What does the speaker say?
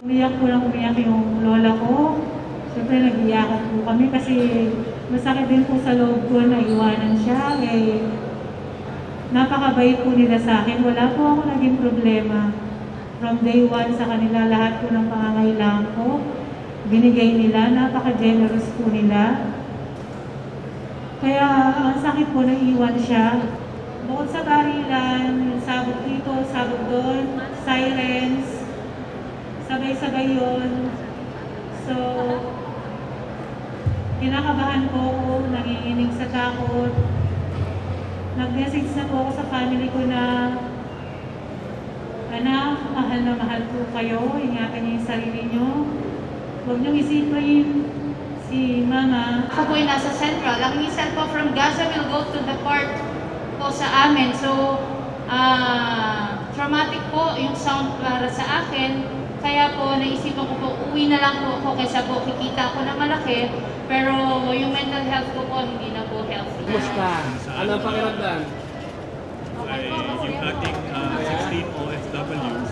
Umiyak po lang umiyak yung lola ko. Siyempre nag-iyakan po kami kasi masakit din po sa loob ko na iwanan siya. Napakabait po nila sa akin. Wala po ako naging problema. From day one sa kanila, lahat po ng pangangailangan ko, binigay nila. Napaka-generous po nila. Kaya ang sakit po na iwan siya. Bukod sa barilan, sabog dito, sabog doon, sirens, sabay-sabay yun. So, kinakabahan po ako, nanginginig sa takot. Nag-message na po ako sa family ko na, anak, mahal na mahal po kayo, ingatan niyo yung sarili niyo. Huwag niyong isipin si mama. Ako po ay nasa Central. Ang minsan po from Gaza will go to the port po sa amin. So, traumatic po yung sound para sa akin. Kaya po, naisipan ko po, uwi na lang po ako kaysa po kikita ako na malaki. Pero yung mental health ko po, hindi na po healthy. Kumusta? Ano ang pakiramdam? Ay, yung ating 16 OFWs,